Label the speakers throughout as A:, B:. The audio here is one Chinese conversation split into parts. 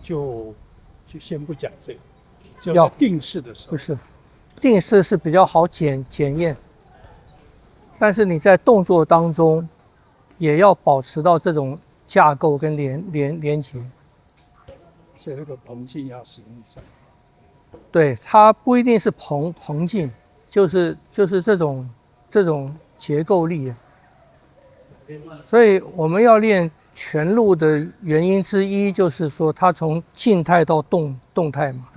A: 就先不讲这个，就要定式的时候。
B: 不是，定式是比较好检验，但是你在动作当中也要保持到这种架构跟连接。
A: 所以那个膨劲要使用上。
B: 对，它不一定是膨劲，就是这种结构力。所以我们要练全路的原因之一，就是说它从静态到动态嘛，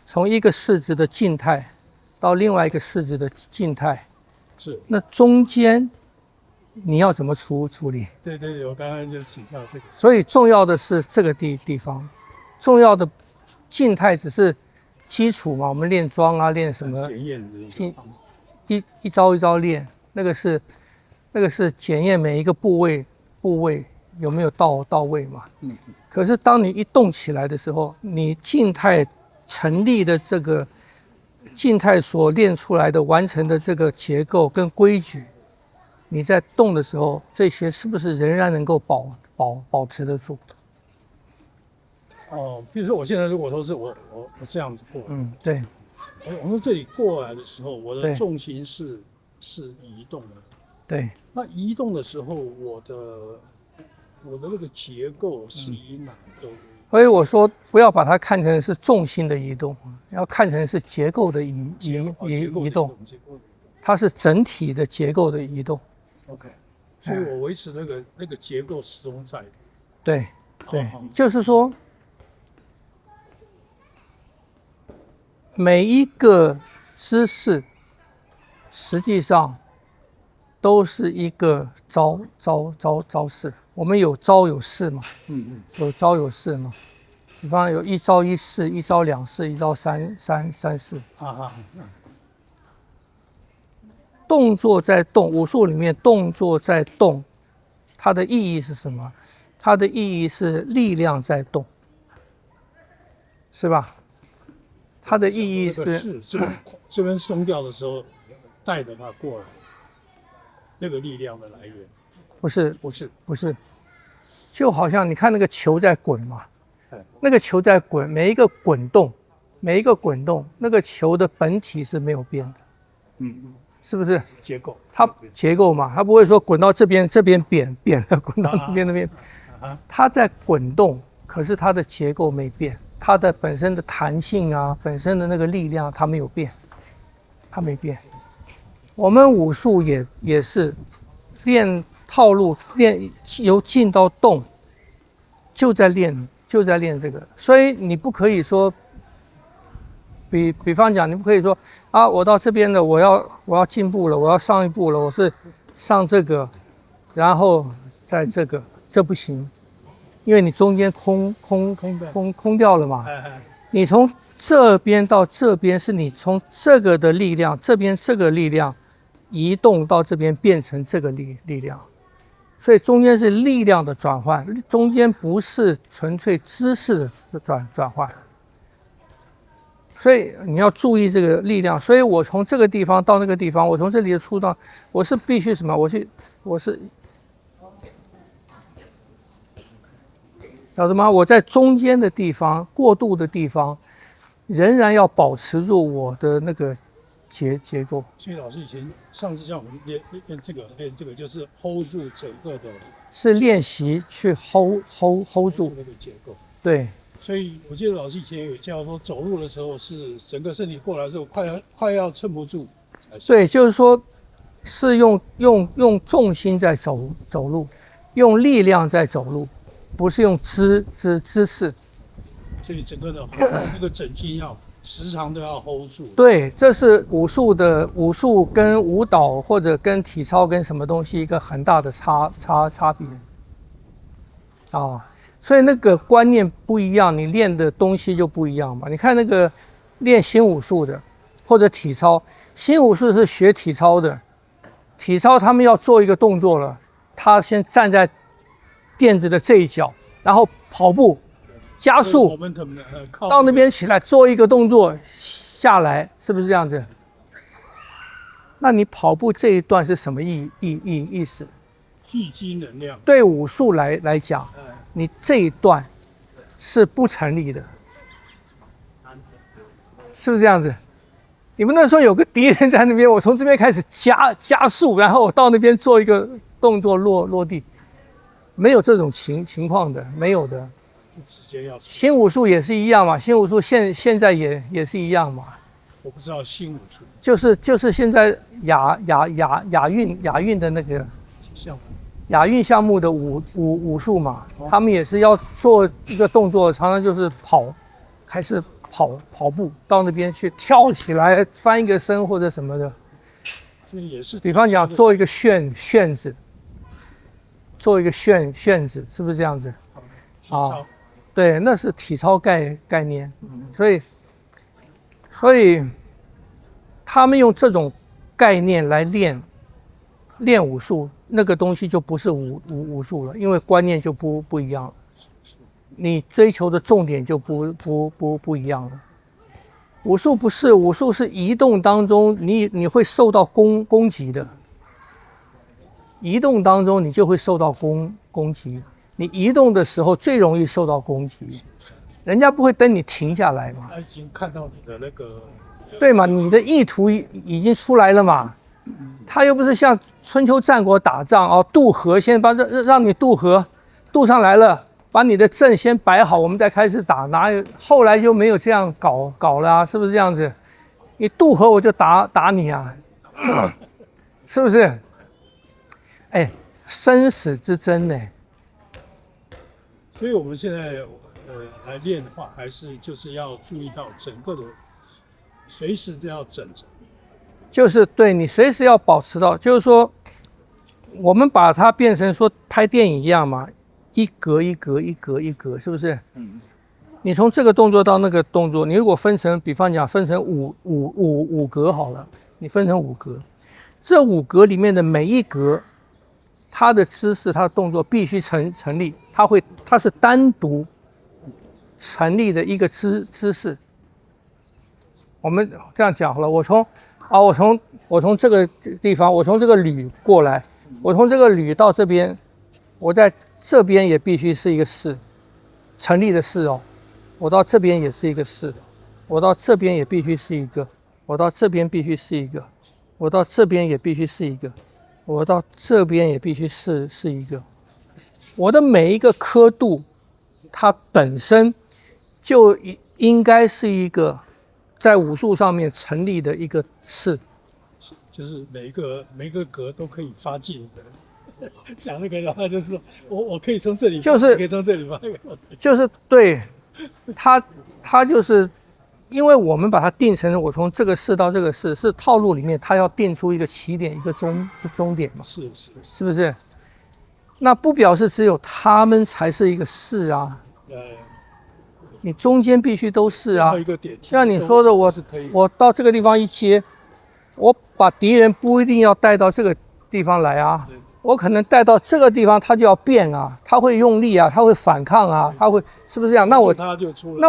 B: 从一个式子的静态到另外一个式子的静态，
A: 是。
B: 那中间你要怎么处理？
A: 对对对，我刚刚就请教这个。
B: 所以重要的是这个地方，重要的静态只是基础嘛，我们练桩啊，练什么？
A: 检验的
B: 一招一招练，那个是检验每一个部位有没有到位嘛。可是当你一动起来的时候，你静态成立的这个静态所练出来的完成的这个结构跟规矩，你在动的时候，这些是不是仍然能够保持得住？
A: 哦，比如说我现在如果说是我这样子过来，
B: 对。
A: 我从这里过来的时候，我的
B: 对
A: 重心是移动的。
B: 对，
A: 那移动的时候，我的那个结构是以哪个？
B: 所以我说不要把它看成是重心的移动，要看成是结构的移动，它是整体的结构的移动。
A: OK， 所以我维持那个结构始终在。
B: 对，就是说每一个姿势实际上都是一个招式。我们有招有式嘛？有招有式嘛？比方有一招一式、一招两式、一招三式。动作在动，武术里面动作在动，它的意义是什么？它的意义是力量在动，是吧？它的意义是
A: 这边松掉的时候，带着它过来，那个力量的来源。不是，
B: 就好像你看那个球在滚嘛，那个球在滚，每一个滚动，那个球的本体是没有变的，是不是？它结构嘛，它不会说滚到这边扁了，滚到那边，它在滚动，可是它的结构没变，它的本身的弹性啊，本身的那个力量它没有变，它没变。我们武术也是练套路，练由静到动，就在练这个。所以你不可以说，比方讲，你不可以说啊，我到这边了，我要进步了，我要上一步了，我是上这个，然后在这不行，因为你中间空掉了嘛。你从这边到这边，是你从这个的力量，这边这个力量移动到这边变成这个力量。所以中间是力量的转换，中间不是纯粹知识的转换，所以你要注意这个力量。所以我从这个地方到那个地方，我从这里的出道，我是必须什么？我是晓得吗？我在中间的地方，过渡的地方，仍然要保持住我的那个结构。
A: 所以老师以前上次叫我们练这个，就是 hold 住整个的，
B: 是练习去 hold 住
A: 那个结构。
B: 对。
A: 所以我记得老师以前有教说，走路的时候是整个身体过来的时候，快要撑不住。
B: 对，就是说，是用重心在走路，用力量在走路，不是用姿势。
A: 所以整个的那个整筋要时常都要 hold 住。对，
B: 这是武术跟舞蹈或者跟体操跟什么东西一个很大的差别啊。所以那个观念不一样，你练的东西就不一样嘛。你看那个练新武术的或者体操，新武术是学体操的，体操他们要做一个动作了，他先站在垫子的这一角，然后跑步加速到那边起来做一个动作下来，是不是这样子？那你跑步这一段是什么意思？
A: 聚集能量。
B: 对武术来讲，你这一段是不成立的，是不是这样子？你不能说有个敌人在那边，我从这边开始加速，然后我到那边做一个动作落地，没有这种情况的，没有的。
A: 直接要
B: 新武术也是一样嘛，新武术现在也是一样嘛。
A: 我不知道新武术
B: 就是现在亚运的那个
A: 项目，
B: 亚运项目的武术嘛，他们也是要做一个动作，常常就是开始跑步到那边去跳起来翻一个身或者什么的，
A: 所以也是。
B: 比方讲做一个旋子，做一个旋子，是不是这样子？啊，对，那是体操概念，所以他们用这种概念来练武术，那个东西就不是武术了，因为观念就不一样了，你追求的重点就不一样了。武术不是，武术是移动当中你会受到攻击的，移动当中你就会受到攻击，你移动的时候最容易受到攻击，人家不会等你停下来嘛。
A: 他已经看到你的那个，
B: 对嘛？你的意图已经出来了嘛。他又不是像春秋战国打仗哦，渡河先让你渡河，渡上来了，把你的阵先摆好，我们再开始打。哪有后来就没有这样搞了啊？是不是这样子？你渡河我就打你啊，是不是？哎，生死之争呢？
A: 所以我们现在来练的话，还是就是要注意到整个的，随时都要整着。
B: 就是对你随时要保持到，就是说，我们把它变成说拍电影一样嘛，一格一格一格一格，是不是？你从这个动作到那个动作，你如果分成，比方讲分成五格好了，你分成5格，这5格里面的每一格，它的姿势、它的动作必须成立，它是单独成立的一个姿势。我们这样讲好了，我从这个地方，我从这个吕过来，我从这个吕到这边，我在这边也必须是一个势，成立的势哦。我到这边也是一个势，我到这边也必须是一个，我到这边必须是一个，我到这边也必须是一个，我到这边也必须是一个。我的每一个刻度，它本身就应该是一个在武术上面成立的一个势，
A: 就是每一个格都可以发劲的。讲那个的话，就是说我可以从这里，
B: 就是
A: 可以从这里发，
B: 就是对他就是因为我们把它定成我从这个势到这个势，是套路里面他要定出一个起点一个终点嘛，是不是？那不表示只有他们才是一个势啊，你中间必须都是啊。像你说的，我到这个地方一接，我把敌人不一定要带到这个地方来啊，我可能带到这个地方，他就要变啊，他会用力啊，他会反抗啊，他会是不是这样？那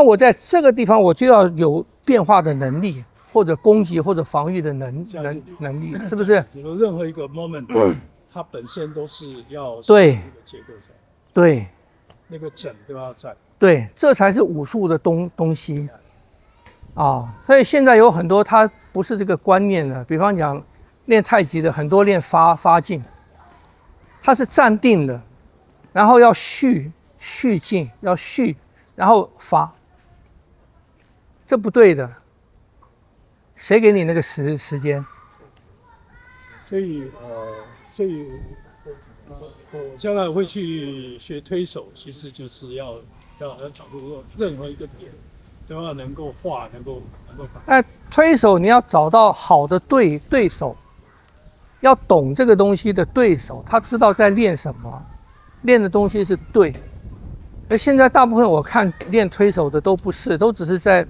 B: 我在这个地方我就要有变化的能力，或者攻击或者防御的能力，是不是？
A: 比如任何一个 moment，它本身都是要
B: 对
A: 那个结构在，
B: 对，
A: 那个整都要在，
B: 对，这才是武术的东西啊。所以现在有很多它不是这个观念的，比方讲练太极的很多练发劲，它是站定的，然后要续劲，要续，然后发，这不对的。谁给你那个时间？
A: 所以我将来会去学推手，其实就是要找出任何一个点都要能够画，能够打。
B: 推手你要找到好的对手，要懂这个东西的对手，他知道在练什么，练的东西是对。而现在大部分我看练推手的都不是，都只是在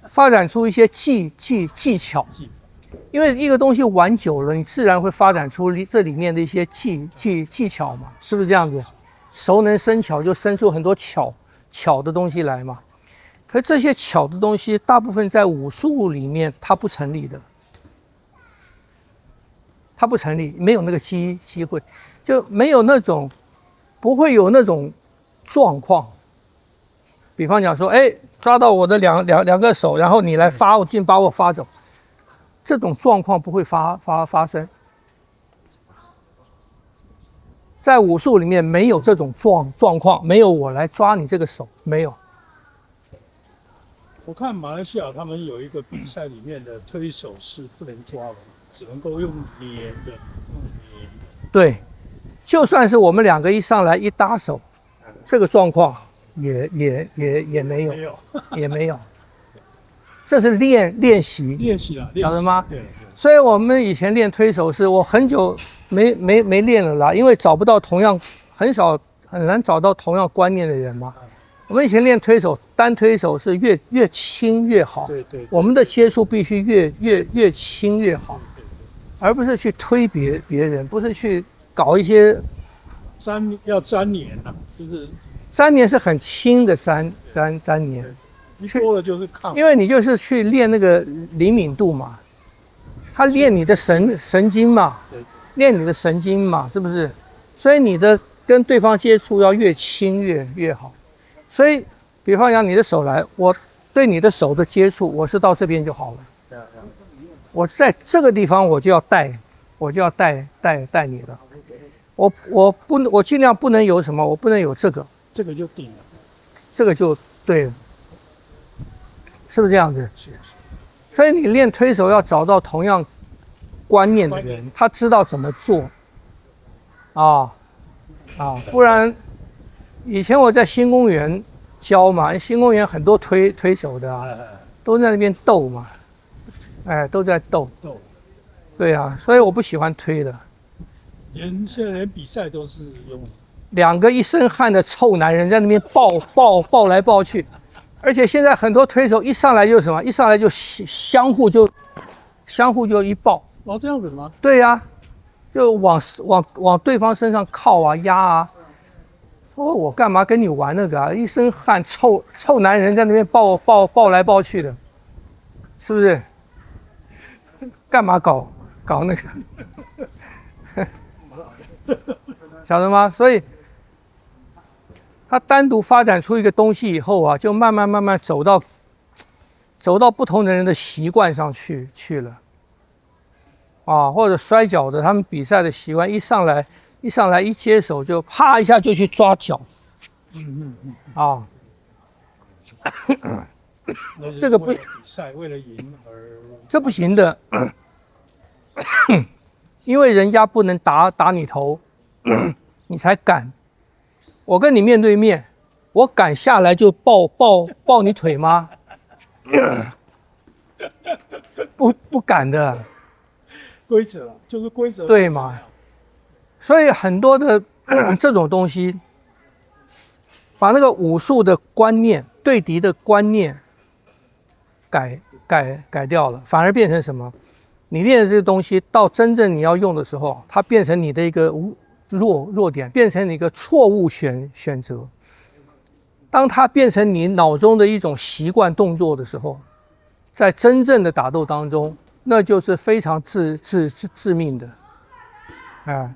B: 发展出一些技巧。因为一个东西玩久了，你自然会发展出这里面的一些技巧嘛，是不是这样子？熟能生巧，就生出很多巧的东西来嘛。可是这些巧的东西，大部分在武术里面它不成立的，它不成立，没有那个机会，就没有那种，不会有那种状况。比方讲说，哎，抓到我的两个手，然后你来发我劲，把我发走，这种状况不会发生。在武术里面没有这种状况，没有我来抓你这个手，没有。
A: 我看马来西亚他们有一个比赛里面的推手是不能抓的，只能够用粘的，
B: 对，就算是我们两个一上来一搭手，这个状况也没有，也没有。这是练习
A: 了，
B: 晓得吗？
A: 对。
B: 所以我们以前练推手是，我很久没练了啦，因为找不到很难找到同样观念的人嘛。我们以前练推手，单推手是越轻越好。
A: 对。
B: 我们的接触必须越轻越好，而不是去推别人，不是去搞一些
A: 要粘黏啊，就是
B: 粘黏是很轻的粘黏，
A: 一多了就是抗。
B: 因为你就是去练那个灵敏度嘛，它练你的神经嘛，练你的神经嘛，是不是？所以你的跟对方接触要越轻越好。所以，比方讲你的手来，我对你的手的接触，我是到这边就好了。我在这个地方我就要带你了。我尽量不能有什么，我不能有这个
A: 就顶了，
B: 这个就对了，是不是这样子？
A: 是。
B: 所以你练推手要找到同样观念的人，他知道怎么做，不然。以前我在新公园教嘛，新公园很多推手的啊，都在那边斗嘛，都在斗。对啊，所以我不喜欢推的。
A: 现在连比赛都是用
B: 两个一身汗的臭男人在那边抱来抱去，而且现在很多推手一上来就什么，一上来就相互就一抱。
A: 哦，这样子吗？
B: 对呀，就往对方身上靠啊压啊。说我干嘛跟你玩那个啊？一身汗，臭男人在那边抱来抱去的，是不是？干嘛搞那个？晓得吗？所以他单独发展出一个东西以后啊，就慢慢走到不同的人的习惯上去了。或者摔跤的，他们比赛的习惯一上来一接手就啪一下就去抓脚，这个不
A: 比赛为了赢而
B: 这不行的，因为人家不能打你头，你才敢。我跟你面对面，我敢下来就抱你腿吗？不敢的。
A: 规则就是规则，
B: 对嘛？所以很多的这种东西，把那个武术的观念、对敌的观念改掉了，反而变成什么？你练的这个东西，到真正你要用的时候，它变成你的一个弱点，变成你一个错误选择。当它变成你脑中的一种习惯动作的时候，在真正的打斗当中，那就是非常致命的，哎